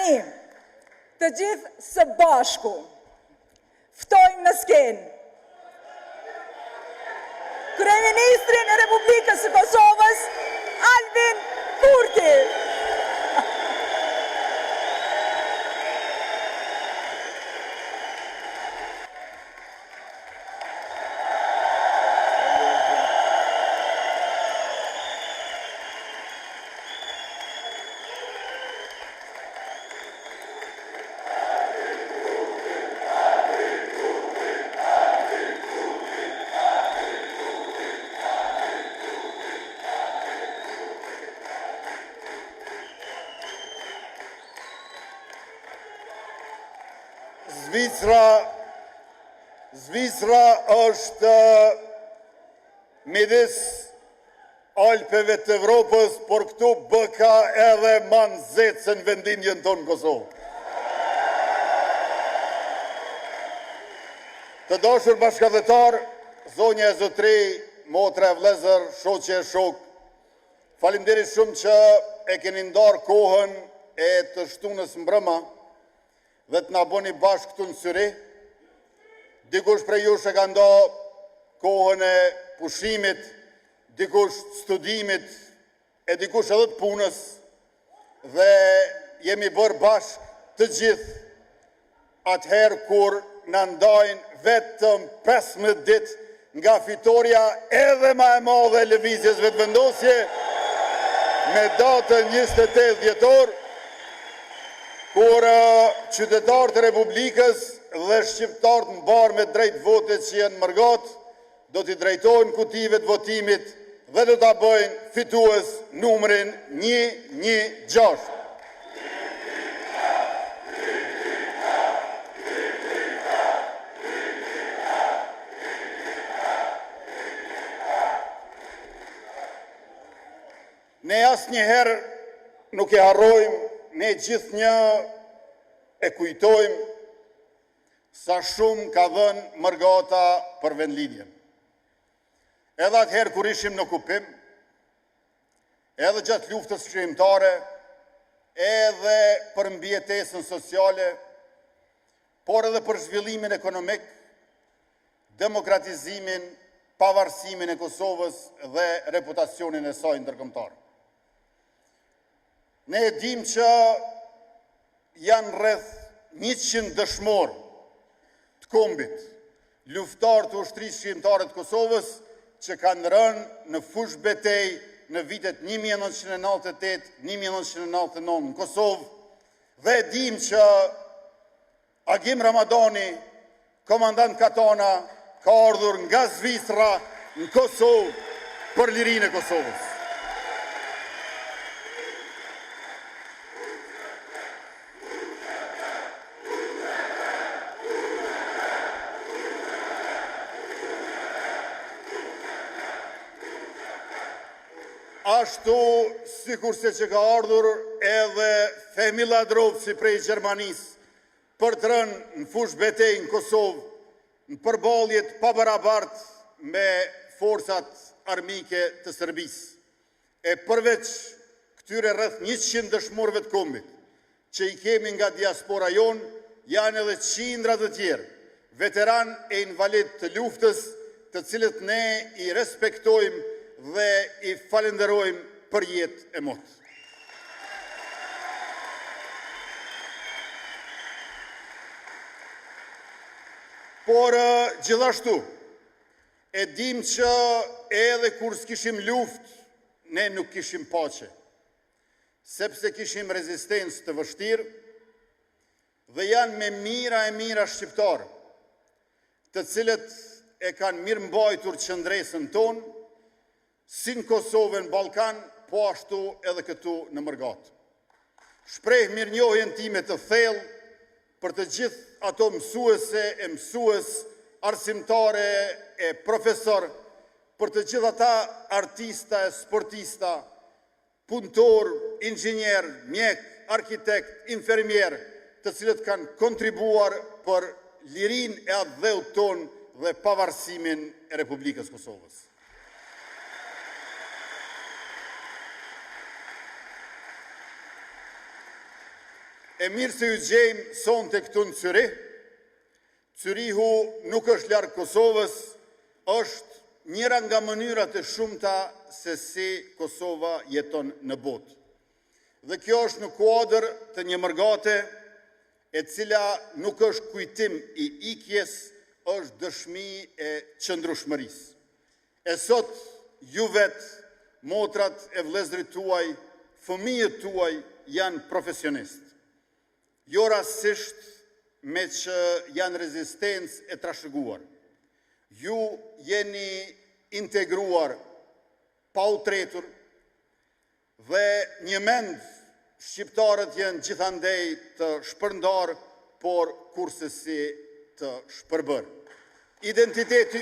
Tani, të gjithë së bashku, ftojmë në skenë Kryeministrin e Republikës së Kosovës, Albin Kurti. Zvicra është midis Alpeve të Evropës, por këtu bëka edhe ma nxehtë se në vendinjën tonë Kosovë. Të dashur bashkëdhetar, zonja e zotëri, motra e vëllezër, shoqe e shok, faleminderit shumë që e keni ndarë kohën e të shtunës mbrëma dhe të na bëni bashkë këtu në syri. Dikush prej jush e ka nda kohën e pushimit, dikush studimit, e dikush edhe të punës, dhe jemi bërë bashkë të gjithë atëherë kur në ndajnë vetëm 15 ditë nga fitoria edhe ma e madhe e lëvizjes vetëvendosje me datën 28 dhjetor, kur qytetarët e Republikës dhe shqiptarët në barë me drejt votet që janë mërgat, do t'i drejtojnë kutive të votimit dhe do t'a bëjnë fitues numrin 116. Ne asë njëherë nuk e harrojmë, ne gjithë një e kujtojmë sa shumë ka dhënë Mërgata për vendlidhjen. Edhe atëherë kur ishim në okupim, edhe gjatë luftës shkrimtare, edhe për mbijetesën sociale, por edhe për zhvillimin ekonomik, demokratizimin, pavarësimin e Kosovës dhe reputacionin e saj ndërkombëtar. Ne e dim që janë rreth 100 dëshmorë të kombit, luftarë të ushtrisë shqiptare të Kosovës, që kanë rënë në fush betej në vitet 1998-1999 në Kosovë, dhe e dim që Agim Ramadani, komandant Katana, ka ardhur nga Zvicra në Kosovë për lirinë e Kosovës. Ashtu, si kurse që ka ardhur edhe Femi Ladrovci prej Gjermanisë për të rënë në fush betej në Kosovë, në përballjet pabarabartë me forcat armike të Serbisë. E përveç këtyre rreth 100 dëshmorëve të kombit, që i kemi nga diaspora jonë, janë edhe qindra të tjerë, veteran e invalid të luftës, të cilët ne i respektojmë dhe i falenderojmë për jetë e motë. Por gjithashtu, e dim që edhe kur s'kishim luft, ne nuk kishim paqe, sepse kishim rezistencë të vështirë dhe janë me mira e mira shqiptarë, të cilët e kanë mirë mbajtur qëndresën tonë, si në Kosovë në Balkan, po ashtu edhe këtu në Mërgatë. Shpreh mirënjohjen time të thellë për të gjithë ato mësuese e mësues, arsimtare e profesor, për të gjithë ata artista e sportista, punëtor, inxhinier, mjek, arkitekt, infermier, të cilët kanë kontribuar për lirinë e atë dheut tonë dhe pavarësimin e Republikës Kosovës. E mirë se ju gjejmë sonte këtu në Cyri. Cyrihu nuk është larg Kosovës, është njëra nga mënyrat e shumta se si Kosova jeton në botë. Dhe kjo është në kuadër të një mërgate e cila nuk është kujtim i ikjes, është dëshmi e qëndrueshmërisë. E sot ju vetë, motrat e vëllezërit tuaj, fëmijët tuaj janë profesionistë. Jo rastësisht me që janë rezistencë e trashëguar. Ju jeni integruar, pa u tretur, dhe një mend shqiptarët janë gjithandej të shpërndar, por kurse të shpërbër. Identiteti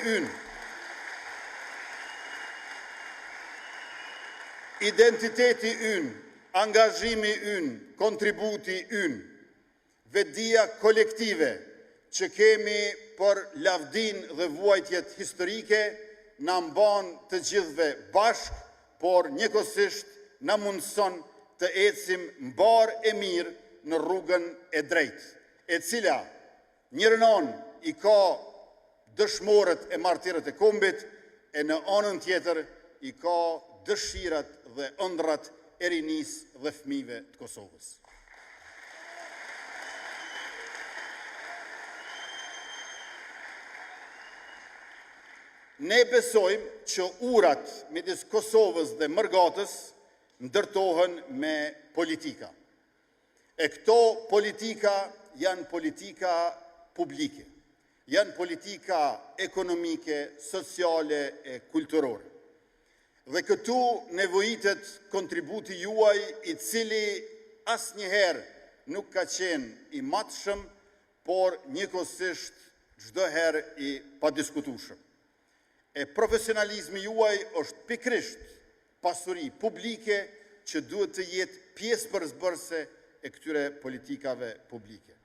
ynë, angazhimi ynë, kontributi ynë, vetdia kolektive që kemi për lavdin dhe vuajtjet historike na mban të gjithve bashk, por njëkohësisht na mundson të ecim mbar e mirë në rrugën e drejtë, e cila njërën anë i ka dëshmorët e martirët e kombit, e në anën tjetër i ka dëshirat dhe ëndrat e rinisë dhe fëmijëve të Kosovës. Ne besojmë që urat midis Kosovës dhe Mërgatës ndërtohen me politika. E këto politika janë politika publike, janë politika ekonomike, sociale e kulturore. Dhe këtu nevojitet kontributi juaj, i cili asnjëherë nuk ka qenë i matshëm, por njëkohësisht çdo herë i padiskutueshëm. E profesionalizmi juaj është pikrisht pasuri publike që duhet të jetë pjesë përzbërëse e këtyre politikave publike.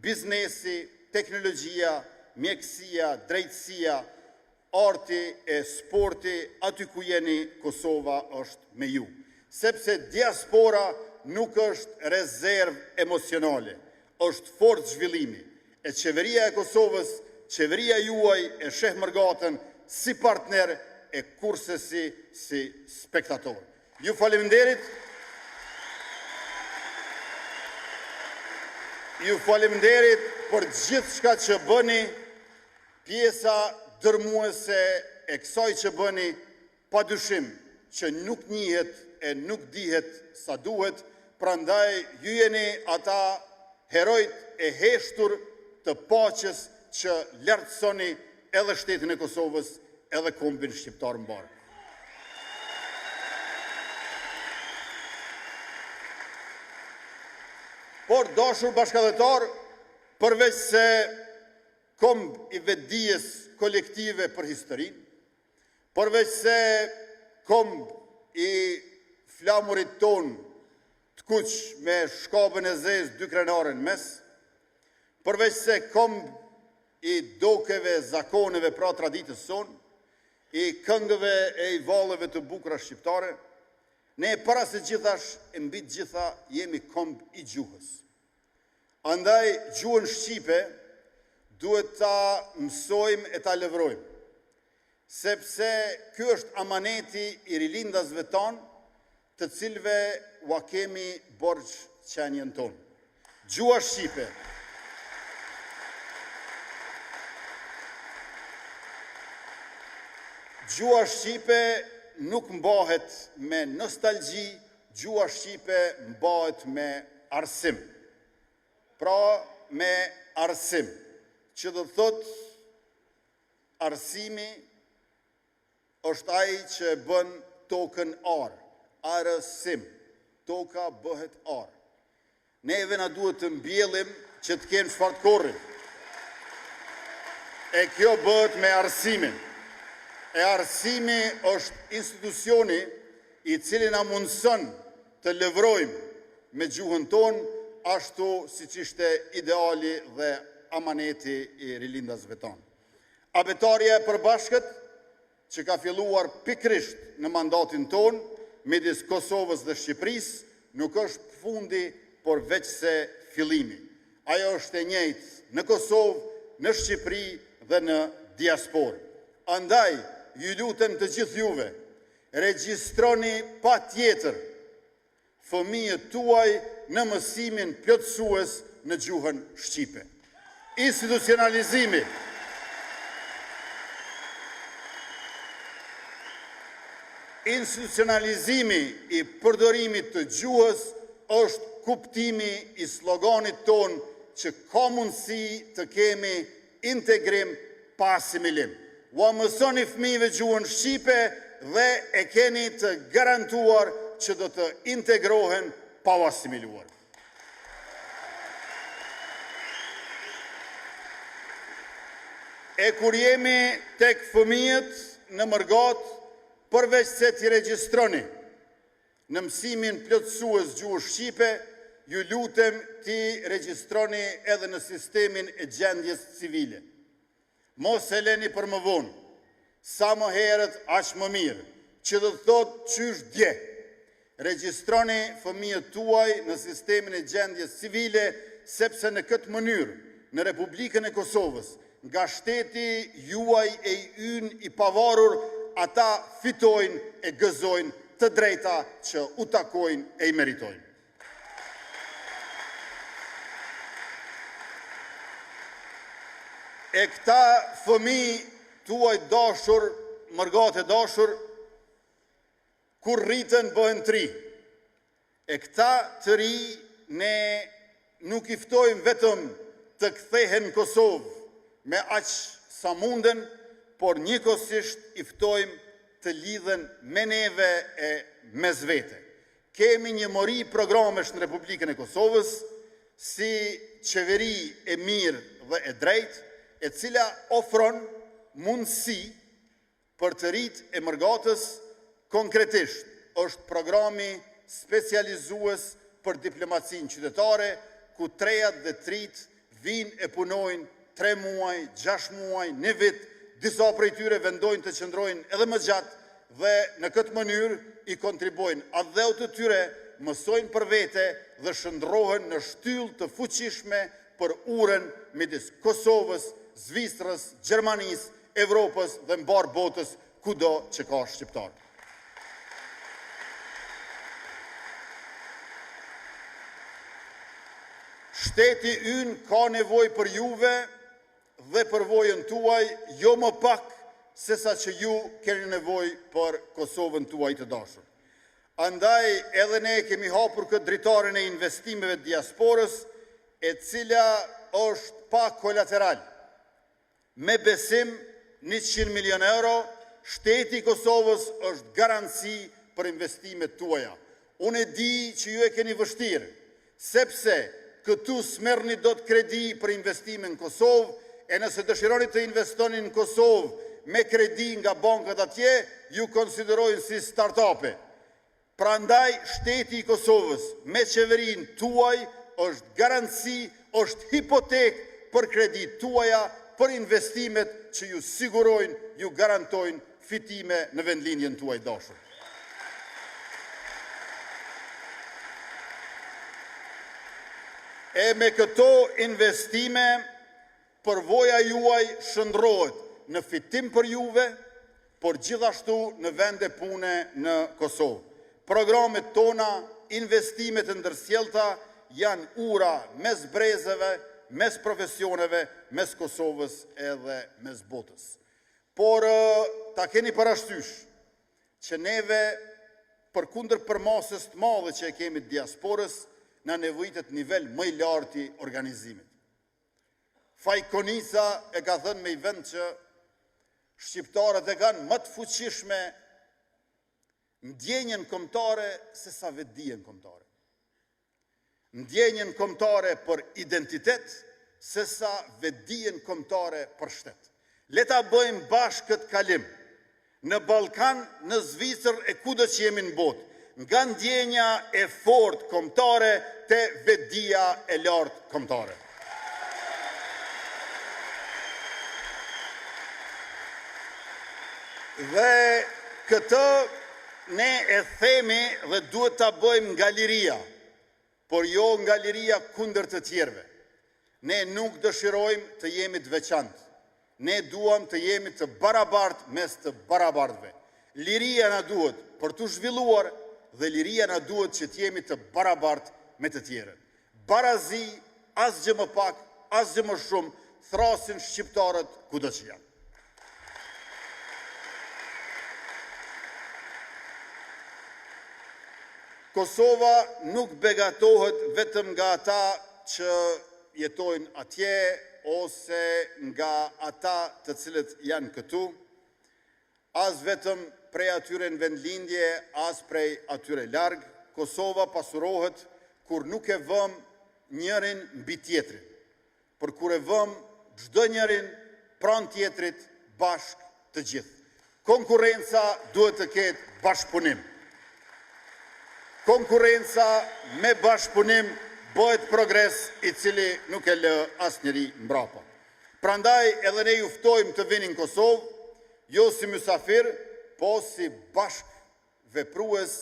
Biznesi, teknologjia, mjekësia, drejtësia, arti e sporti, aty ku jeni, Kosova është me ju. Sepse diaspora nuk është rezervë emocionale, është forcë zhvillimi. E qeveria e Kosovës, qeveria juaj e sheh Mërgatën si partner e kurse si spektator. Ju faleminderit. Ju faleminderit për gjithë shka që bëni, pjesa dërmuese e kësaj që bëni, padyshim që nuk njihet e nuk dihet sa duhet, prandaj ju jeni ata herojt e heshtur të paqes që lartësoni edhe shtetin e Kosovës, edhe kombin shqiptar mbarë. Por, dashur bashkëdhetar, përveç se komb i vetdijes kolektive për historinë, përveç se komb i flamurit ton të kuq me shkabën e zezë 2 krenare në mes, përveç se komb i dokeve, zakoneve pra traditës sonë, i këngëve e i vallëve të bukura shqiptare, ne para se gjithash e mbi të gjitha jemi komb i gjuhës. Andaj gjuhën shqipe duhet ta mësojmë e ta levrojmë, sepse ky është amaneti i rilindasve tanë, të cilve ua kemi borxh qenjen tonë. Gjuha shqipe Gjuha shqipe nuk mbahet me nostalgji, gjuha shqipe mbahet me arsim. Pra me arsim, që do thot arsimi është ai që bën tokën arë, arsim, toka bëhet arë. Neve na duhet të mbjellim që të kemë çfarë të korrim. E kjo bëhet me arsimin. E arsimi është institucioni i cili na mundson të levrojmë me gjuhën tonë, ashtu siç ishte ideali dhe amaneti i rilindasve tanë. Abetarja e përbashkët, që ka filluar pikrisht në mandatin tonë, midis Kosovës dhe Shqipërisë, nuk është fundi, por veç se fillimi. Ajo është e njëjtë në Kosovë, në Shqipëri dhe në diasporë. Andaj, ju lutem të gjithë juve, regjistroni pa tjetër fëmijët tuaj në mësimin plotësues në gjuhën shqipe. Institucionalizimi i përdorimit të gjuhës është kuptimi i sloganit ton që ka mundësi të kemi integrim pa asimilim. Ua mësoni fëmijëve gjuhën shqipe dhe e keni të garantuar që do të integrohen pa u asimiluar. E kur jemi tek fëmijët në Mërgat, përveç se t'i regjistroni në mësimin plotësues gjuhës shqipe, ju lutem t'i regjistroni edhe në sistemin e gjendjes civile. Mos e leni për më vonë, sa më herët aq më mirë, që do të thotë qysh dje. Regjistroni fëmijët tuaj në sistemin e gjendjes civile, sepse në këtë mënyrë, në Republikën e Kosovës, nga shteti juaj e ynë i pavarur, ata fitojnë e gëzojnë të drejta që u takojnë e i meritojnë. E këta fëmijë tuaj dashur, Mërgate dashur, kur rritën bëhen të ri. E këta të ri ne nuk i ftojmë vetëm të kthehen në Kosovë me aq sa munden, por njëkohësisht i ftojmë të lidhen me neve e mes vete. Kemi një mori programesh në Republikën e Kosovës, si qeveri e mirë dhe e drejtë, e cila ofron mundësi për të rit e Mërgatës. Konkretisht është programi specializues për diplomacinë qytetare, ku trejat dhe trit vinë e punojnë 3 muaj, 6 muaj, 1 vit, disa prej tyre vendojnë të qëndrojnë edhe më gjatë dhe në këtë mënyrë i kontribojnë atë dheu të tyre, mësojnë për vete dhe shëndrohen në shtyllë të fuqishme për urën midis Kosovës, Zvistrës, Gjermanisë, Evropës dhe mbar botës kudo që ka shqiptar. Shteti ynë ka nevojë për juve dhe për vojën tuaj, jo më pak se sa që ju keni nevojë për Kosovën tuaj të dashur. Andaj edhe ne kemi hapur këtë dritarin e investimeve të diasporës, e cila është pa kolateral. Me besim 100 milion euro, shteti i Kosovës është garanci për investimet tuaja. Unë e di që ju e keni vështirë, sepse këtu s'merrni dot kredi për investime në Kosovë, e nëse dëshironi të investoni në Kosovë me kredi nga bankat atje, ju konsiderojnë si start-upe. Prandaj, shteti i Kosovës me qeverinë tuaj është garanci, është hipotek për kredi tuaja, për investimet që ju sigurojnë, ju garantojnë fitime në vendlinjen tuaj dashur. E me këto investime, përvoja juaj shëndrohet në fitim për juve, por gjithashtu në vende pune në Kosovë. Programet tona, investimet e ndërsjellta janë ura mes brezeve, mes profesioneve, mes Kosovës edhe mes botës. Por ta keni parasysh që neve përkundër përmasës të madhe që e kemi të diasporës, na nevojitet nivel më i lartë i organizimit. Fajkonica e ka thënë me i vend që shqiptarët e kanë më të fuqishme ndjenjen kombëtare se sa vetdijen kombëtare. Ndjenjen kombëtare për identitet se sa vetdijen kombëtare për shtet. Le ta bëjmë bashkë këtë kalim në Ballkan, në Zvicër e kudo që jemi në botë, nga ndjenja e fortë kombëtare te vetdia e lartë kombëtare. Dhe këtë ne e themi dhe duhet ta bëjmë nga liria, por jo nga liria kundër të tjerve. Ne nuk dëshirojmë të jemi të veçantë. Ne duam të jemi të barabartë mes të barabartëve. Liria na duhet për të zhvilluar dhe liria na duhet që të jemi të barabartë me të tjerët. Barazi, asgjë më pak, asgjë më shumë, thrasin shqiptarët kudo që janë. Kosova nuk begatohet vetëm nga ata që jetojnë atje, ose nga ata të cilët janë këtu, as vetëm prej atyre në vendlindje, as prej atyre largë. Kosova pasurohet kur nuk e vëm njërin mbi tjetrin, por kur e vëm çdo njërin pranë tjetrit bashk të gjithë. Konkurenca duhet të ketë bashkëpunim. Konkurenca me bashkëpunim bëhet progres i cili nuk e lë asnjëri mbrapa. Prandaj edhe ne ju ftojmë të vini në Kosovë, jo si mysafir, po si bashkëveprues,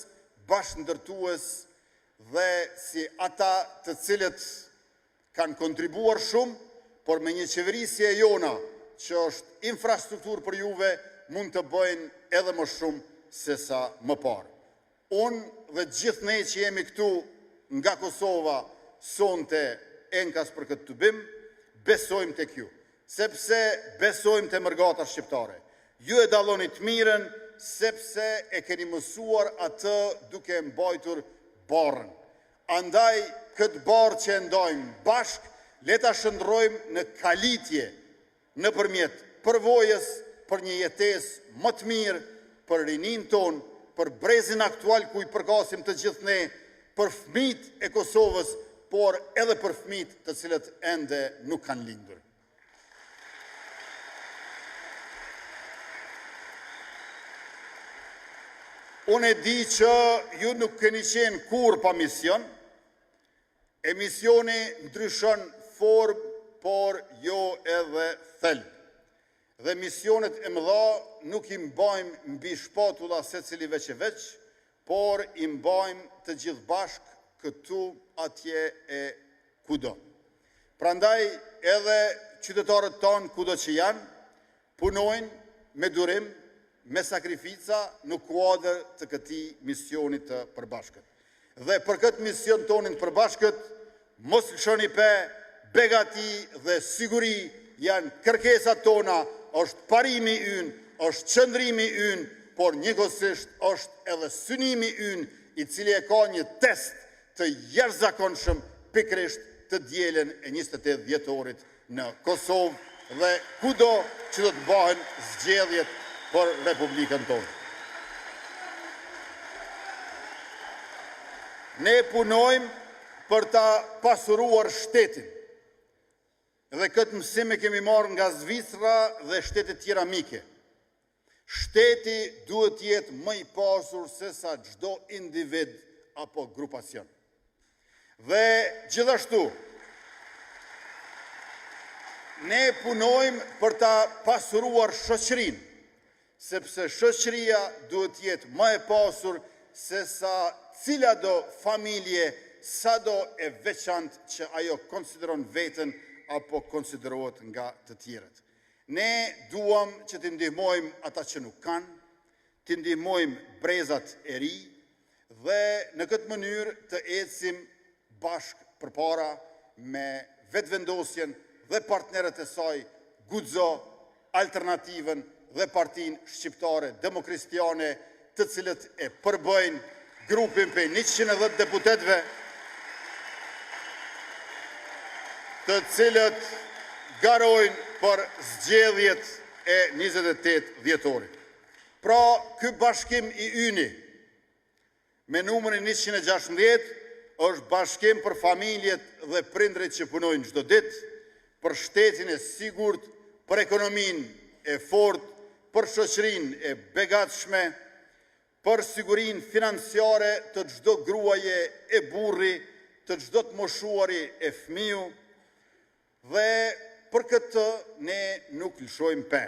bashkëndërtues dhe si ata të cilët kanë kontribuar shumë, por me një qeverisje jona që është infrastrukturë për juve, mund të bëjnë edhe më shumë se sa më parë. Unë dhe gjithë ne që jemi këtu nga Kosova sonte enkas për këtë të bim, besojmë të kju, sepse besojmë të mërgata shqiptare. Ju e dalloni të mirën, sepse e keni mësuar atë duke mbajtur barën. Andaj, këtë barë që ndajmë bashk, leta shëndrojmë në kalitje, në përmjet përvojës për një jetes më të mirë, për rinin tonë, për brezin aktual ku i përkasim të gjithë ne, për fëmijët e Kosovës, por edhe për fëmijët të cilët ende nuk kanë lindur. Unë e di që ju nuk keni qenë kur pa mision, e misioni ndryshon formë, por jo edhe thelb. Dhe misionet e mëdha nuk i mbajmë mbi shpatula secili veç e veç, por i mbajmë të gjithë bashk këtu, atje e kudo. Prandaj edhe qytetarët tonë kudo që janë, punojnë me durim, me sakrifica në kuadër të këtij misionit të përbashkët. Dhe për këtë mision tonin të përbashkët, mos lëshoni pe, begati dhe siguri janë kërkesat tona, është parimi ynë, është qëndrimi ynë, por njëkohësisht është edhe synimi ynë, i cili e ka një test të jashtëzakonshëm pikërisht të dielën e 28 dhjetorit në Kosovë dhe kudo që do të bëhen zgjedhjet për Republikën tonë. Ne punojmë për ta pasuruar shtetin. Dhe këtë mësim e kemi marrë nga Zvicra dhe shtetet tjera mike. Shteti duhet jetë më i pasur se sa çdo individ apo grupacion. Dhe gjithashtu, ne punojmë për ta pasuruar shoqërinë, sepse shoqëria duhet jetë më e pasur se sa cila do familje, sa do e veçantë që ajo konsideron veten apo konsiderohet nga të tjerët. Ne duam që të ndihmojmë ata që nuk kanë, të ndihmojmë brezat e ri dhe në këtë mënyrë të ecim bashk përpara me vetëvendosjen dhe partnerët e saj, Guxo, Alternativën dhe Partinë Shqiptare Demokristiane, të cilët e përbëjnë grupin për 110 deputetëve, të cilët garojnë për zgjedhjet e 28 dhjetorit. Pra, ky bashkim i yni me numrin 116 është bashkim për familjet dhe prindrit që punojnë çdo ditë, për shtetin e sigurt, për ekonominë e fortë, për shoqërinë e begatshme, për sigurinë financiare të çdo gruaje e burri, të çdo të moshuari e fëmiu, dhe për këtë ne nuk lëshojmë pe.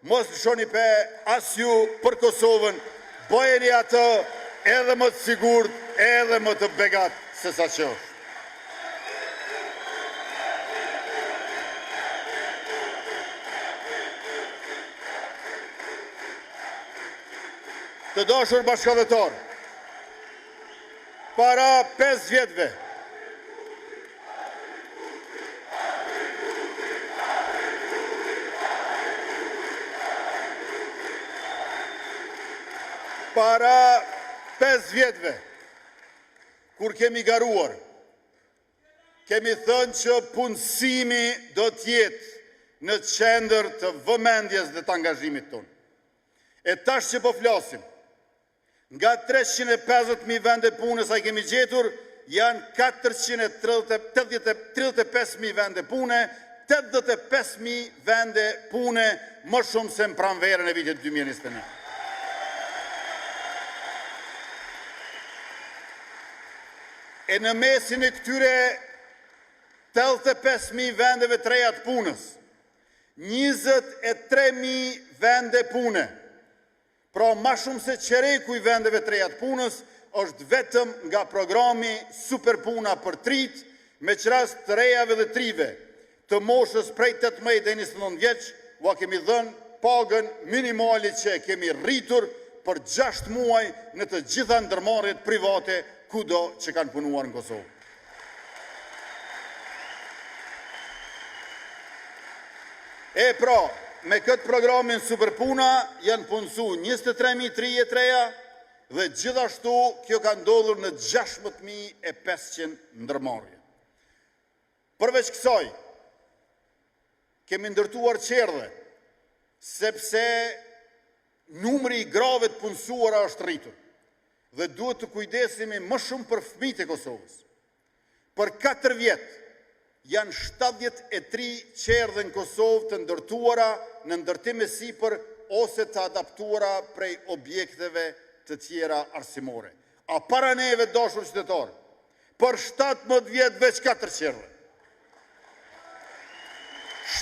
Mos lëshoni pe as ju për Kosovën, bëjeni atë edhe më të sigurt, edhe më të begat se sa që është. Të dashur bashkëdhetar, para 5 vjetëve, kur kemi garuar, kemi thënë që punësimi do t'jetë në qendër të vëmendjes dhe të angazhimit tonë. E tash që po flasim, nga 350.000 vende pune sa I kemi gjetur, janë 435.000 vende pune, 85.000 vende pune më shumë se në pranverën e vitit 2021. E në mesin e këtyre 85.000 vendeve të reja të punës, 23.000 vende pune, pra ma shumë se qereku I vendeve të reja të punës, është vetëm nga programi Superpuna për trit, me qras të rejave dhe trive, të moshës prej 18 dhe 29 vjeç, ua kemi dhënë pagën minimali që kemi rritur për 6 muaj në të gjitha ndërmarrjet private kudo që kanë punuar në Kosovë. E pra, me këtë programin Superpuna janë punësu 23.033 dhe gjithashtu kjo ka ndodhur në 16.500 ndërmarrje. Përveç kësaj, kemi ndërtuar qerdhe, sepse numri I grave të punësuara është rritur dhe duhet të kujdesimi më shumë për fëmijët e Kosovës. Për 4 vjetë, janë 73 qerdhe në Kosovë të ndërtuara në ndërtim e sipër ose të adaptuara prej objekteve të tjera arsimore. A para neve dashur qytetarë, për 17 vjetë veç 4 qerdhe.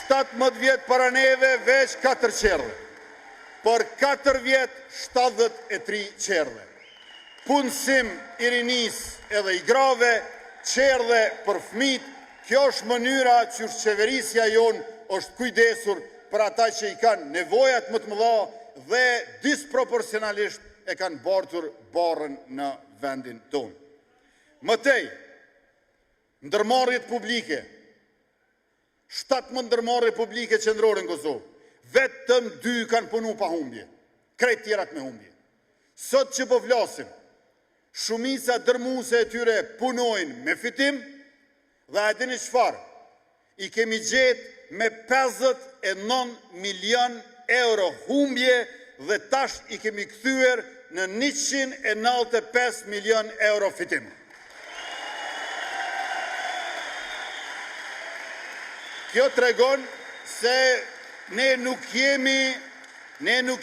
17 vjetë para neve veç 4 qerdhe. Për 4 vjetë 73 qerdhe. Punësim I rinis edhe I grave, qerdhe për fëmijët. Kjo është mënyra që qeverisja jonë është kujdesur për ata që I kanë nevojat më të mëdha dhe disproporcionalisht e kanë bartur barën në vendin tonë. Mëtej, ndërmarrjet publike, 17 ndërmarrje publike qendrore në Kosovë, vetëm 2 kanë punu pa humbje, krejt tjerat me humbje. Sot që po flasim, shumica dërmuese e tyre punojnë me fitim, dhe a dini çfarë? I kemi gjetë me 59 milion euro humbje dhe tash I kemi kthyer në 195 milion euro fitim. Kjo tregon se ne nuk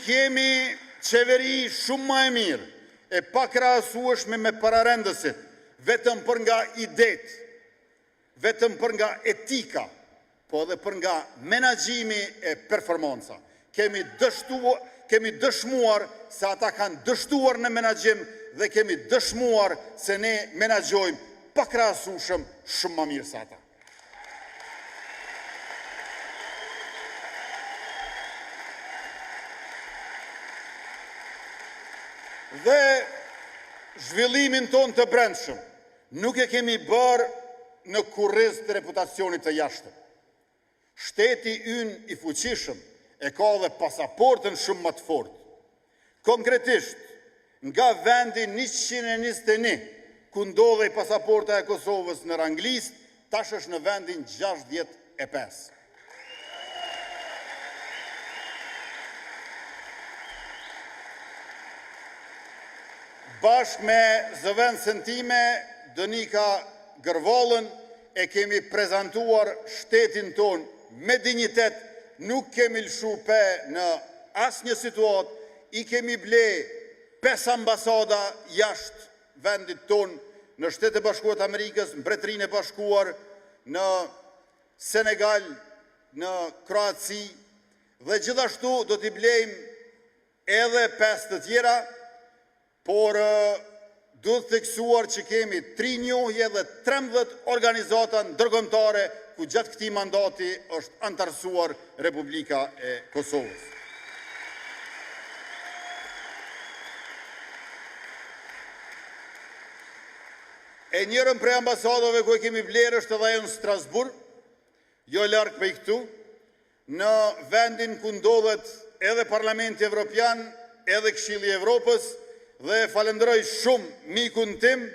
jemi qeveri shumë më e mirë e pa krahasueshme me pararendësit, vetëm për nga idetë, vetëm për nga etika, po edhe për nga menaxhimi e performanca. Kemi dëshmuar se ata kanë dështuar në menaxhim dhe kemi dëshmuar se ne menaxhojmë pa krahasueshëm shumë më mirë se ata. Dhe zhvillimin ton të brendshëm nuk e kemi bërë në kurriz të reputacionit të jashtëm. Shteti ynë I fuqishëm e ka dhe pasaportën shumë më të fortë. Konkretisht, nga vendi 121, ku ndodhej pasaporta e Kosovës në ranglistë, tash është në vendin 65. Bashkë me zëvendësën time, Donika Gërvallën, e kemi prezentuar shtetin ton me dignitet, nuk kemi lëshu pe në asnjë situatë, I kemi ble 5 ambasada jashtë vendit ton, në Shtetet e Bashkuara të Amerikës, në Mbretërinë e Bashkuar, në Senegal, në Kroaci, dhe gjithashtu do t'i blejmë edhe 5 të tjera, por duhet theksuar që kemi 3 njohje dhe 13 organizata ndërkombëtare ku gjatë këtij mandati është antarësuar Republika e Kosovës. E njërën prej ambasadove ku e kemi blerë është edhe ajo në Strasburg, jo larg prej këtu, në vendin ku ndodhet edhe Parlamenti Evropian, edhe Këshilli i Evropës, dhe falenderoj shumë mikun tim,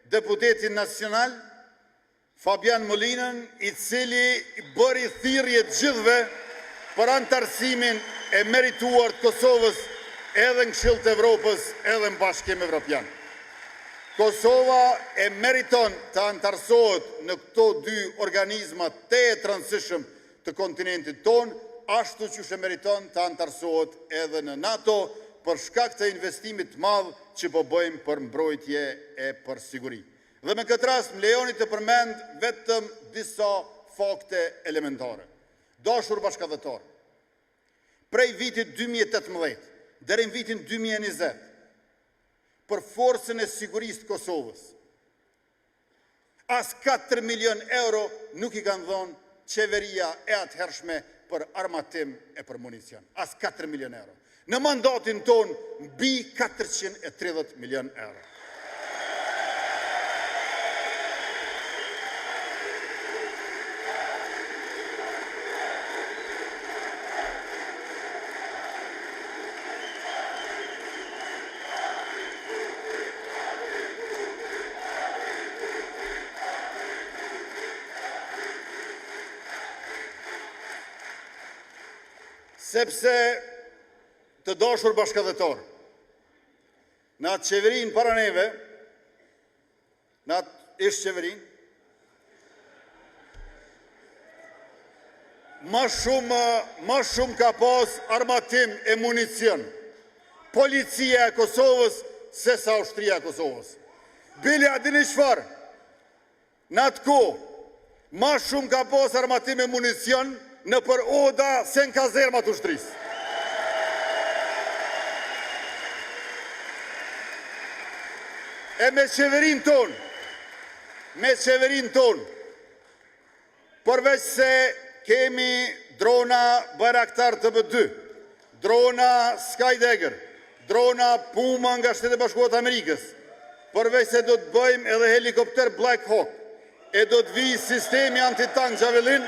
deputetin nacional, Fabian Molinën, i cili bëri thirrje të gjithëve për antarësimin e merituar të Kosovës edhe në Këshill të Evropës, edhe në Bashkimin Evropian. Kosova e meriton të antarësohet në këto dy organizma të rëndësishëm të kontinentit tonë, ashtu që e meriton të antarësohet edhe në NATO për shkak të investimit të madh që po bëjmë për mbrojtje e për siguri. Dhe me këtë rast më lejoni të përmend vetëm disa fakte elementare. Dashur bashkëdhetar, prej vitit 2018 deri në vitin 2020, për forcën e sigurisë të Kosovës, as 4 milion euro nuk i kanë dhënë qeveria e atëhershme për armatim e për municion. As 4 milion euro. Në mandatin ton, mbi 430 milion euro. Sepse të dashur bashkëdhetar, në atë qeverin para neve, në atë ish qeverin, ma shumë ka pas armatim e municion policia e Kosovës se sa ushtria e Kosovës. Bili a dini çfarë? Në atë kohë, ma shumë ka pas armatim e municion në për oda se në kazermat ushtrisë. E me qeverin tonë, përveç se kemi drona Bayraktar TB2, drona Skydagger, drona Puma nga Shtetet Bashkuara të Amerikës, përveç se do të bëjmë edhe helikopter Black Hawk, e do të vijë sistemi antitank Javelin,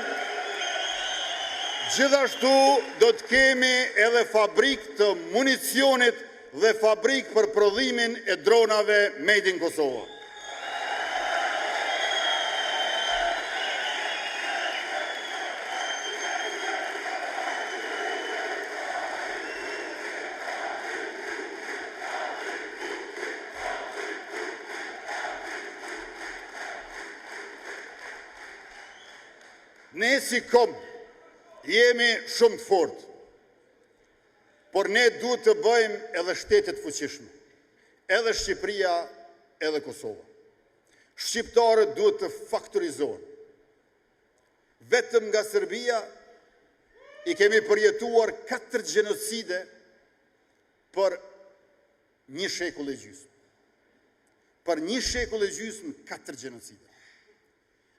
gjithashtu do të kemi edhe fabrik të municionit dhe fabrik për prodhimin e dronave made in Kosova. Ne si kom jemi shumë të fortë, por ne duhet të bëjmë edhe shtetet fuqishme, edhe Shqipëria, edhe Kosova. Shqiptarët duhet të faktorizohen. Vetëm nga Serbia i kemi përjetuar 4 gjenocide për 1 shekull e gjysmë. Për 1 shekull e gjysmë 4 gjenocide.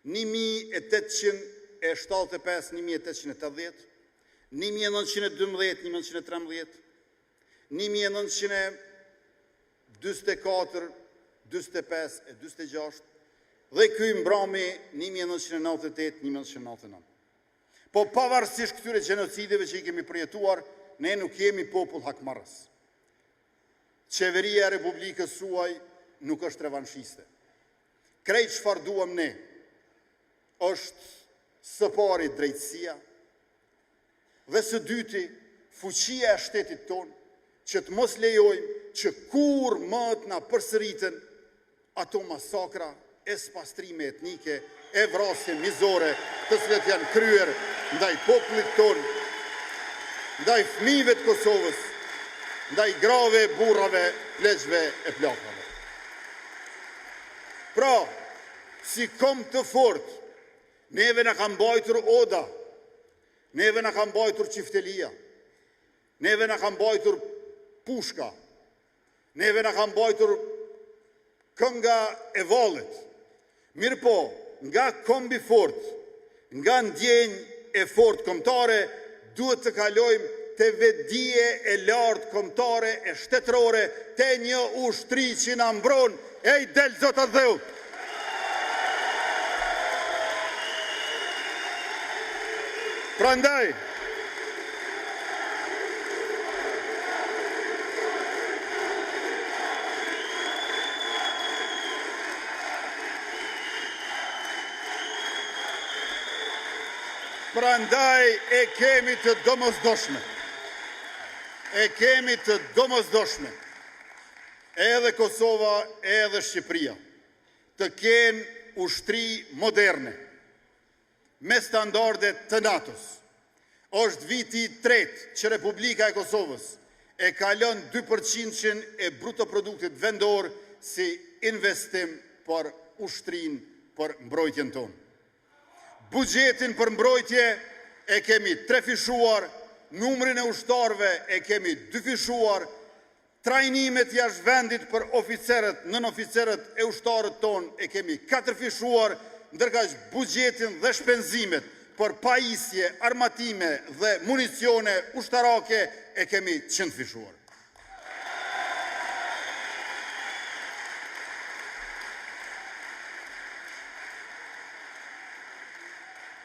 1875-1880, 1912-1913, 1924, 25 e 26, dhe ky mbrami 1998-1999. Po pavarësisht këtyre gjenocideve që i kemi përjetuar, ne nuk jemi popull hakmarrës. Qeveria e Republikës suaj nuk është revanshiste. Krejt çfarë duam ne është së pari drejtësia, dhe së dyti fuqia e shtetit tonë, që të mos lejojmë që kur më të na përsëriten ato masakra, e spastrime etnike, e vrasje mizore, të cilat janë kryer ndaj popullit tonë, ndaj fëmijëve të Kosovës, ndaj grave, burrave, pleqve e plakave. Pra, si kom të fort, neve na ka mbajtur oda, neve na ka mbajtur qiftelia, neve na ka mbajtur pushka, neve na ka mbajtur kënga e vallit. Mirë po, nga kombi fort, nga ndjenjë e fort kombëtare, duhet të kalojmë të vetdije e lartë kombëtare e shtetërore, të një ushtri që na mbron, e i del zotat dheut. Prandaj, e kemi të domosdoshme. E kemi të domosdoshme. Edhe Kosova, edhe Shqipëria të kenë ushtri moderne, me standarde të NATO-s. Është viti 3 që Republika e Kosovës e kalon 2% e brutoproduktit vendor si investim për ushtrin për mbrojtjen tonë. Bugjetin për mbrojtje e kemi 3 fishuar, numrin e ushtarëve e kemi 2 fishuar, trajnimet jashtë vendit për oficerët, nën oficerët e ushtarët tonë e kemi 4 fishuar, ndërkaq bugjetin dhe shpenzimet për pajisje, armatime dhe municione ushtarake e kemi 100 fishuar.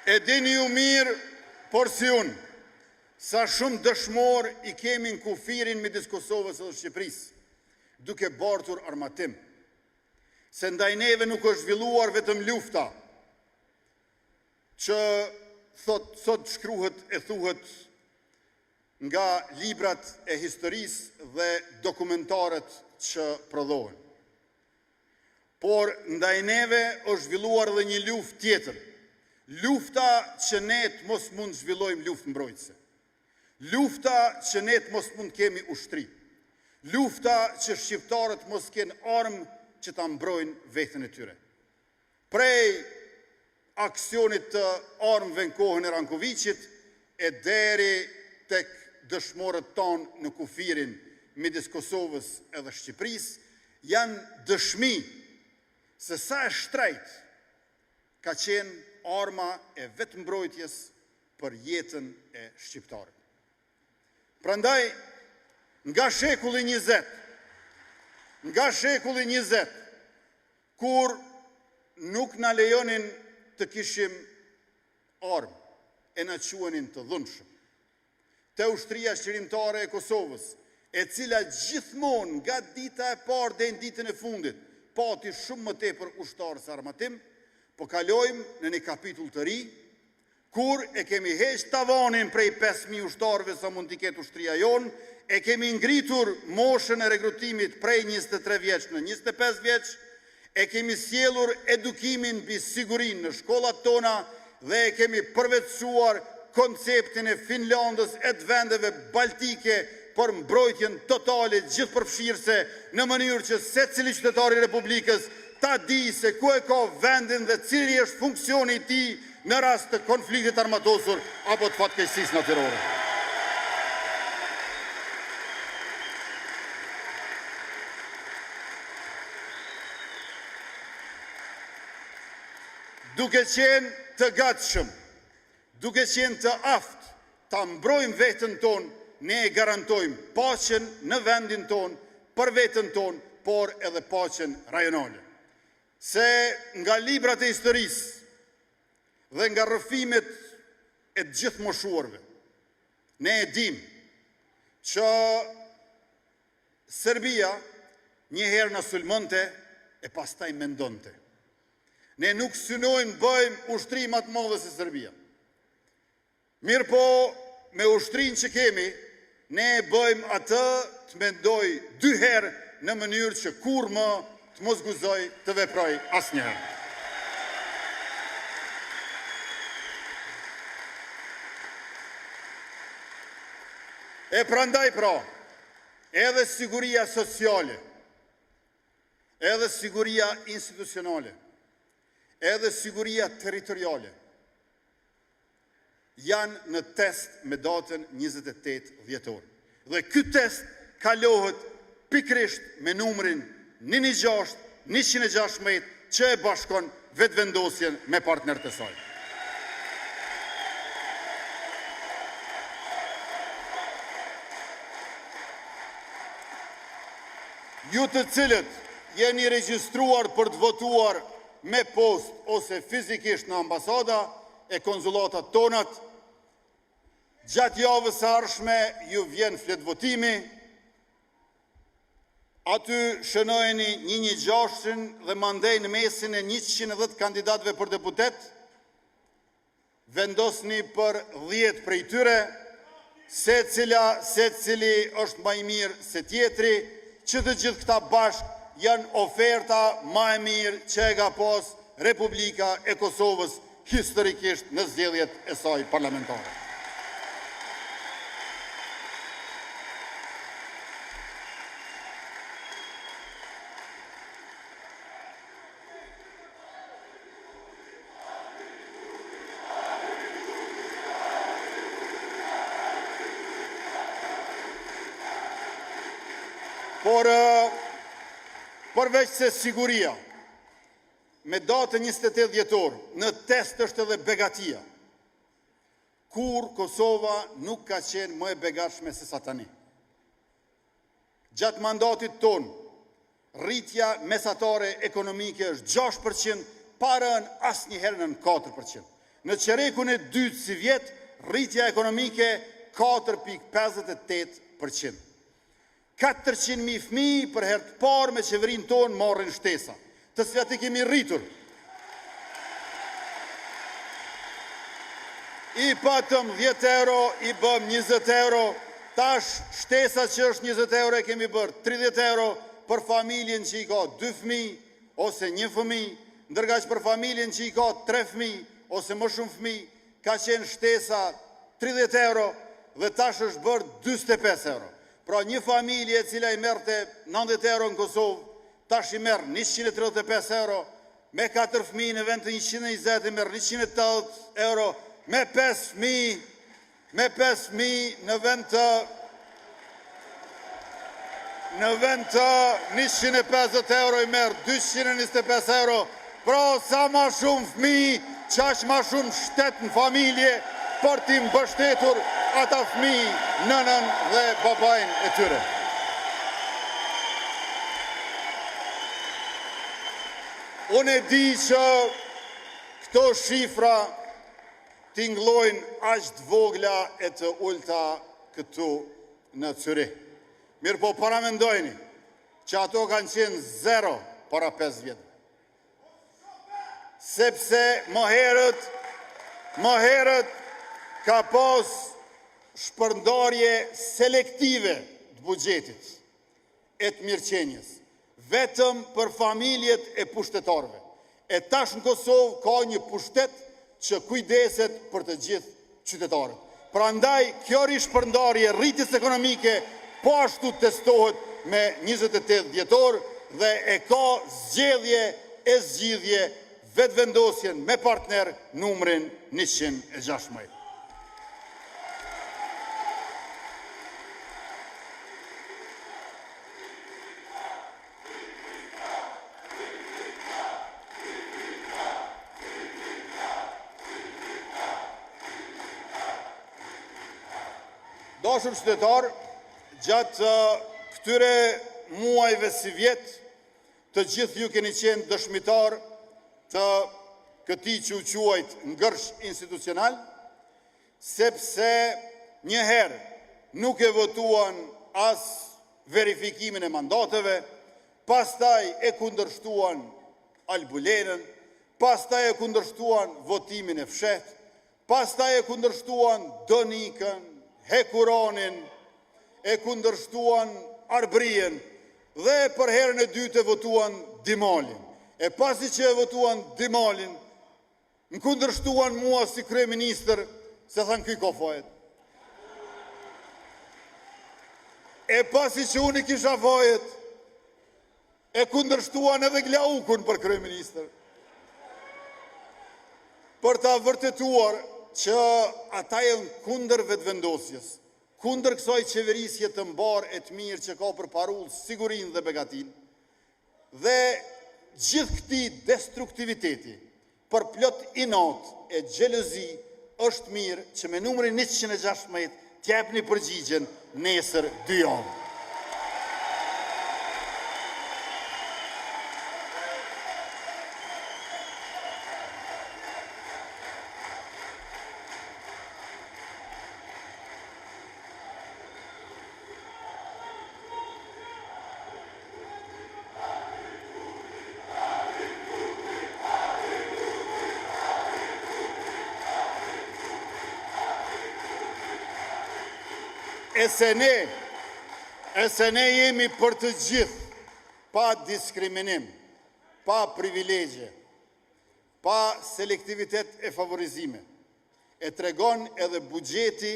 E dini ju mirë, por si unë, sa shumë dëshmor i kemi në kufirin midis Kosovës dhe Shqipërisë, duke bartur armatim. Se ndaj neve nuk është zhvilluar vetëm lufta, që sot shkruhet e thuhet nga librat e historisë dhe dokumentarët që prodhohen. Por ndaj neve është zhvilluar dhe një luftë tjetër. Lufta që ne të mos mund zhvillojmë luftë mbrojtëse. Lufta që ne të mos mund kemi ushtri. Lufta që shqiptarët mos kenë armë që ta mbrojnë veten e tyre. Prej aksionit të armëve në kohën e Rankovicit e deri tek dëshmorët tonë në kufirin midis Kosovës edhe Shqipërisë janë dëshmi se sa e shtrejt ka qenë arma e vetë mbrojtjes për jetën e shqiptarët. Prandaj, nga shekulli 20, kur nuk na lejonin të kishim armë, e na quenin të dhunshëm. Te ushtria shqirimtare e Kosovës, e cila gjithmonë nga dita e parë dhe në ditën e fundit, pati shumë më tepër ushtarë së armatim, po kalojmë në një kapitull të ri, kur e kemi heq tavanin prej 5.000 ushtarëve sa mund t'i ketë ushtria jonë, e kemi ngritur moshën e rekrutimit prej 23 vjeç në 25 vjeç, e kemi sjellur edukimin mbi sigurinë në shkollat tona dhe e kemi përvetësuar konceptin e Finlandës e të vendeve baltike për mbrojtjen totale gjithëpërfshirëse në mënyrë që secili qytetar i Republikës ta di se ku e ka vendin dhe cili është funksioni i tij në rast të konfliktit armatosur apo të fatkeqësisë natyrore. Duke qenë të gatshëm, duke qenë të aftë, ta mbrojmë veten tonë, ne e garantojmë paqen në vendin tonë, për veten tonë, por edhe paqen rajonale. Se nga librat e historisë dhe nga rrëfimet e të gjithë moshuarve, ne e dim që Serbia njëherë na sulmonte e pastaj mendonte. Ne nuk synojmë bëjmë ushtri më të madhe se Serbia. Mirë po, me ushtrinë që kemi, ne bëjmë atë të mendoj 2 herë në mënyrë që kur më të mos guzoj të veproj asnjëherë. E prandaj pra, edhe siguria sociale, edhe siguria institucionale, edhe siguria territoriale, janë në test me datën 28 dhjetor. Dhe ky test kalohet pikrisht me numrin 116 që e bashkon vetëvendosjen me partnerët e saj. Ju të cilët jeni regjistruar për të votuar me post ose fizikisht në ambasada e konzulatat tonat, Gjatë javës së ardhshme ju vjen flet votimi, aty shënojeni 116 dhe mandej në mesin e 110 kandidatëve për deputet, vendosni për 10 prej tyre, se cili është më i mirë se tjetri, që të gjithë këta bashkë janë oferta më e mirë që e ka pas Republika e Kosovës historikisht në zgjedhjet e saj parlamentare. Por përveç se siguria, me datën 28 dhjetor, në test është edhe begatia. Kur Kosova nuk ka qenë më e begatshme se sa tani. Gjatë mandatit ton, rritja mesatare ekonomike është 6%, parën asnjëherë në 4%. Në qerekun e dytë si vjet, rritja ekonomike 4,58%. 400.000 fëmijë për herë të parë me qeverinë tonë marrin shtesa, të cilat i kemi rritur. I patëm 10 euro, i bëm 20 euro, tash shtesa që është 20 euro e kemi bërë 30 euro për familjen që i ka 2 fëmijë ose 1 fëmijë, ndërkaq që për familjen që i ka 3 fëmijë ose më shumë fëmijë, ka qenë shtesa 30 euro dhe tash është bërë 45 euro. Pra një familje cila i merte 90 euro në Kosovë, tash i merë 135 euro, me 4 fëmijë në vend të 120 i merë 180 euro, me 5 fëmijë në vend të 150 euro i merë 225 euro, pra sa ma shumë fëmijë, qash ma shumë shtet në familje, për t'i mbështetur ata fëmijë, nënën dhe babajnë e tyre. Unë e di që këto shifra tingëllojnë aq të vogla e të ulta këtu në Zyrich. Mirë po paramendojni që ato kanë qenë 0 para 5 vjetë. Sepse më herët ka pas shpërndarje selektive të buxhetit e të mirëqenjes, vetëm për familjet e pushtetarëve. E tash në Kosovë ka një pushtet që kujdeset për të gjithë qytetarët. Prandaj, kjo rishpërndarje rritjes ekonomike po ashtu testohet me 28 dhjetor dhe e ka zgjidhje vetëvendosjen me partner numrin 116. Dashur qytetar, gjatë këtyre muajve si vjet, të gjithë ju keni qenë dëshmitar të këtij që u quajt ngërsh institucional, sepse njëherë nuk e votuan as verifikimin e mandateve, pastaj e kundërshtuan albulenën, pastaj e kundërshtuan votimin e fshehtë, pastaj e kundërshtuan donikën, hekuronin, e kundërshtuan arbrien dhe për herën e dytë e votuan Dimalin. E pasi që e votuan Dimalin, më kundërshtuan mua si kryeministër, se thanë ky ka fajet. E pasi që unë i kisha fajet, e kundërshtuan edhe Glaukun për kryeministër. Për ta vërtetuar që ata janë kundër vetëvendosjes, kundër kësaj qeverisje të mbar e të mirë që ka përparuar sigurinë dhe begatinë, dhe gjithë këtij destruktiviteti për plot inat e xhelozi është mirë që me numrin 116 t'japni përgjigjen nesër 2 javë. e se ne jemi për të gjithë, pa diskriminim, pa privilegje, pa selektivitet e favorizime, e tregon edhe buxheti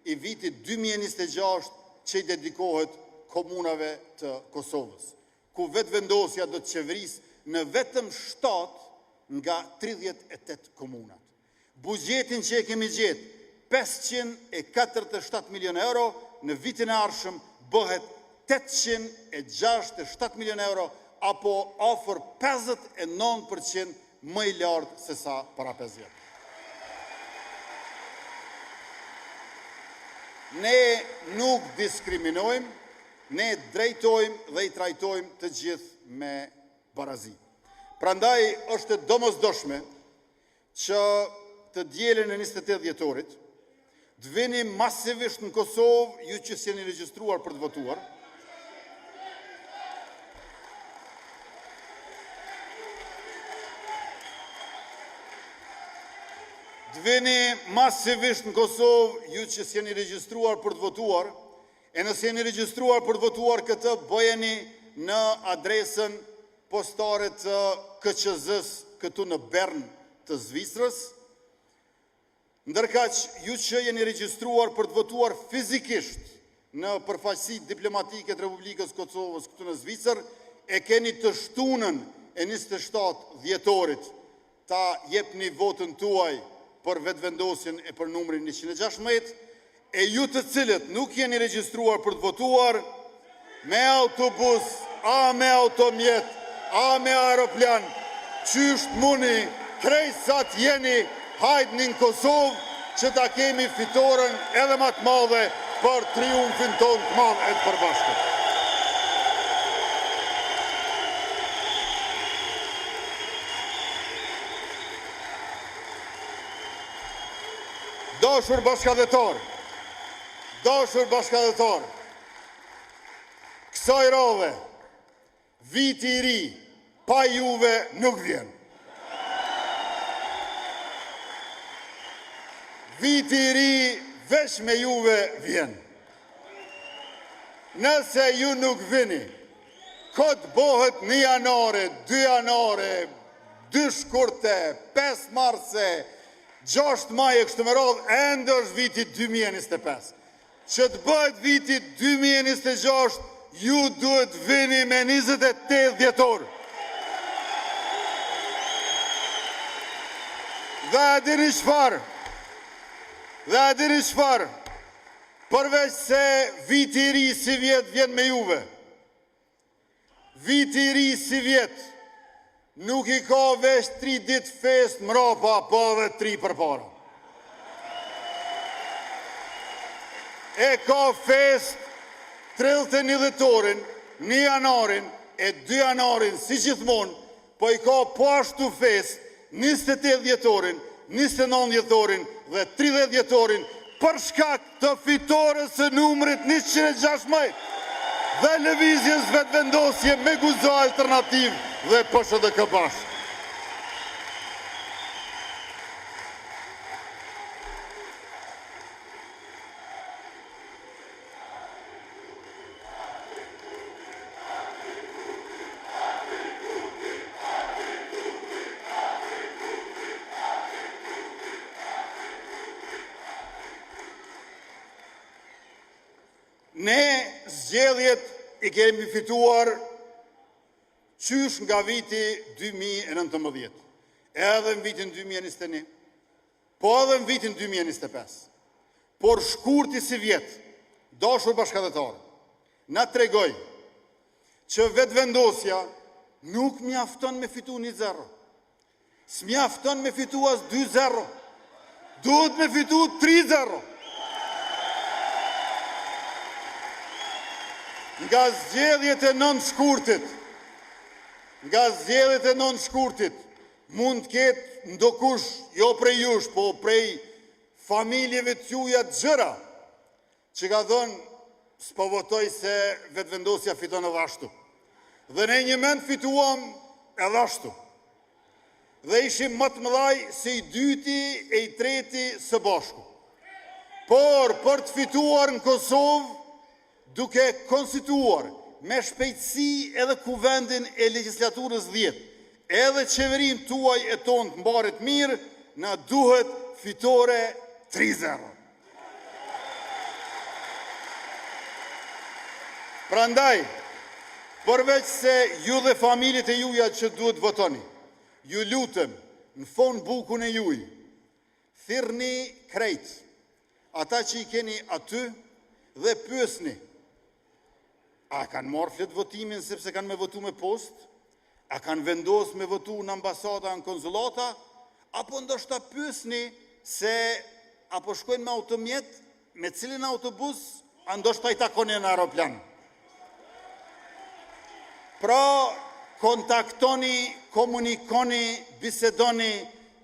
i vitit 2026 që i dedikohet komunave të Kosovës, ku vetëvendosja do të qeverisë në vetëm 7 nga 38 komunat. Buxhetin që e kemi gjetë, 547 milion euro, në vitin e ardhshëm bëhet 867 milion euro, apo afër 59% më i lartë se sa para 5 vjet. Ne nuk diskriminojmë, ne drejtojmë dhe i trajtojmë të gjithë me barazi. Prandaj është domosdoshme që të dielën e 28 dhjetorit të vini masivisht në Kosovë, ju që s'jeni regjistruar për të votuar. Të vini masivisht në Kosovë, ju që s'jeni regjistruar për të votuar, e nëse jeni regjistruar për të votuar këtë, bëjeni në adresën postare të KQZ-s këtu në Bern të Zvicrës, ndërkaq ju që jeni regjistruar për të votuar fizikisht në përfaqësitë diplomatike të Republikës Kosovës këtu në Zvicër, e keni të shtunën e 27 dhjetorit ta jepni votën tuaj për vetëvendosjen e për numrin 116, e ju të cilët nuk jeni regjistruar për të votuar, me autobus, a me automjet, a me aeroplan, qysht muni, krejsat jeni, hajtë në Kosovë, që ta kemi fitoren edhe më të madhe për triumfin ton të madh e të përbashkët. Dashur bashkëdhetar, kësaj radhe, viti i ri, pa juve nuk vjen. Viti i ri veç me juve vjen. Nëse ju nuk vini, këtë bëhet 1 janare, 2 janare, 2 shkurte, 5 marse, 6 maje kështu me radhë, ende është viti 2025. Që të bëhet viti 2026, ju duhet vini me 28 dhjetor. Dhe e dini çfarë, përveç se viti i ri si vjet vjen me juve, viti i ri si vjet nuk i ka veç 3 ditë fest mrapa, po edhe 3 përpara. E ka fest 31 dhjetorin, 1 janarin e 2 janarin si gjithmonë, po i ka po ashtu fest 28 dhjetorin, 29 dhjetorin dhe 30 dhjetorin për shkak të fitores së numrit 116 dhe lëvizjes vetëvendosje me guxo alternativ dhe PSHDK bashkë. Ne zgjedhjet i kemi fituar qysh nga viti 2019, edhe në vitin 2021, po edhe në vitin 2025. Por shkurti si vjet, dashur bashkëdhetarë, na tregoj që vetëvendosja nuk mjafton me fitu 1-0. S'mjafton me fitu as 2-0. Duhet me fitu 3-0. Nga zgjedhjet e 9 shkurtit, mund të ketë ndokush, jo prej jush, po prej familjeve të juja të gjëra, që ka thënë, s'po votoj se vetëvendosja fiton edhe ashtu. Dhe ne një mend fituam edhe ashtu. Dhe ishim më të mëdhaj se i dyti e i treti së bashku. Por, për të fituar në Kosovë, duke konstituar me shpejtësi edhe kuvendin e legislaturës 10, edhe qeverin tuaj e tonë të mbarit mirë, na duhet fitore 3-0. Prandaj, përveç se ju dhe familjet e juja që duhet votoni, ju lutëm në fond bukun e juj, thirrni krejt, ata që i keni aty dhe pyesni, a kanë marrë flet votimin sepse kanë me votu me post, a kanë vendos me votu në ambasada, në konzulata, apo ndoshta pyesni se apo shkojnë me automjet, me cilin autobus, a ndoshta i takoni në aeroplan. Pra, kontaktoni, komunikoni, bisedoni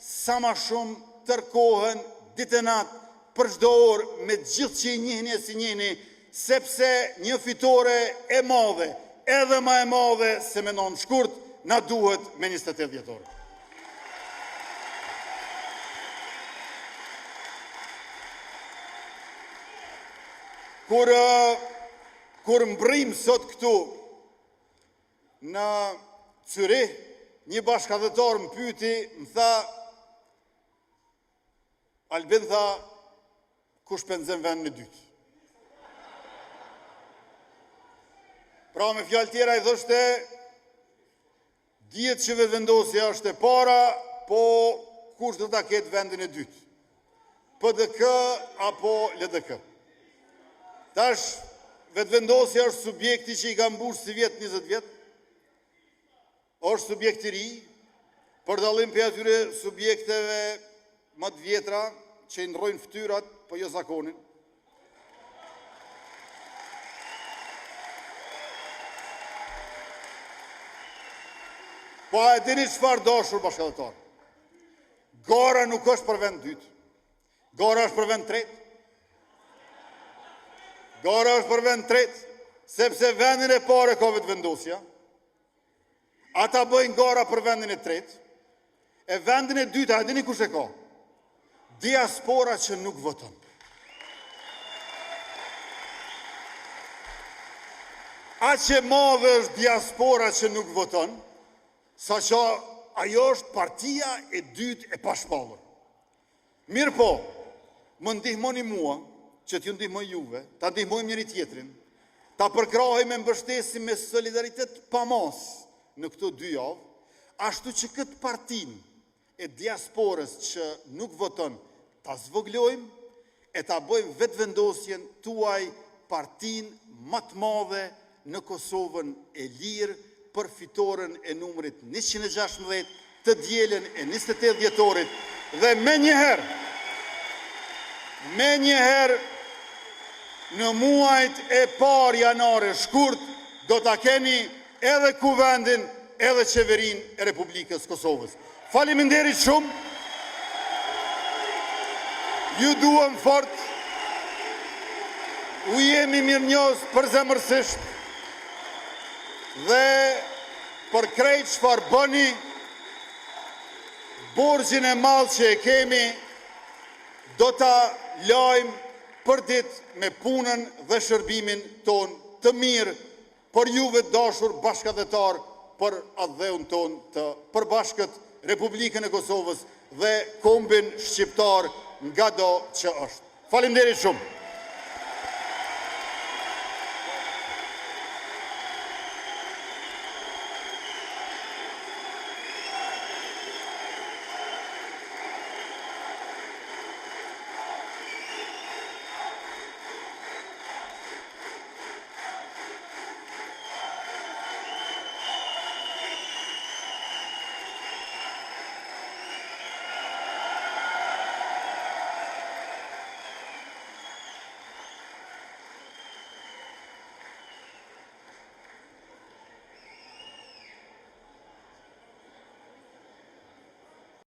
sa ma shumë, tërkohen, ditë natë, për çdo orë, me gjithë që i njihni e si njihni, sepse një fitore e madhe, edhe ma e madhe se me non shkurt, na duhet me 28 dhjetor. Kur mbrim sot këtu në Zyrih, një bashkëdhëtar më pyeti, më tha, Albin tha, ku shpenzon vendin e dytë. Pra me fjalë tjera i thoshte, dihet që vetëvendosja është e para, po kush do ta ketë vendin e dytë? PDK apo LDK? Tash, vetëvendosja është subjekti që i ka mbush si vjet 20 vjet, është subjekt i ri, për dallim për atyre subjekteve më të vjetra që i ndrojnë fytyrat, po jo zakonin. Po e dini çfarë dashur bashkëdhëtar? Gara nuk është për vend dytë. Gara është për vend tretë. Gara është për vend tretë, sepse vendin e parë ka vetëvendosja. Ata bëjnë gara për vendin e tretë. E vendin e dytë, a dini kush e ka? Diaspora që nuk voton. Aq e madhe është diaspora që nuk voton, sa që ajo është partia e dytë e pashpallur. Mirë po, më ndihmoni mua, që t'ju ndihmoj juve, ta ndihmojmë njëri tjetrin, ta përkrahim e mbështesim me solidaritet pa mos në këto 2 javë, ashtu që këtë partin e diasporës që nuk voton, ta zvoglojmë e ta bëjmë vetëvendosjen tuaj partin më të madhe në Kosovën e lirë, për fitoren e numrit 116 të dielën e 28 dhjetorit dhe me njëherë në muajt e par janare shkurt do ta keni edhe kuvendin edhe qeverin e Republikës Kosovës. Faleminderit shumë, ju duam fort, u jemi mirënjohës përzemërsisht, dhe për krejt çfarë bëni, borxhin e madh që e kemi, do ta lajmë për ditë me punën dhe shërbimin ton të mirë, për juve dashur bashkëdhëtar, për atdheun ton të përbashkët Republikën e Kosovës dhe kombin shqiptar nga do që është. Faleminderit shumë.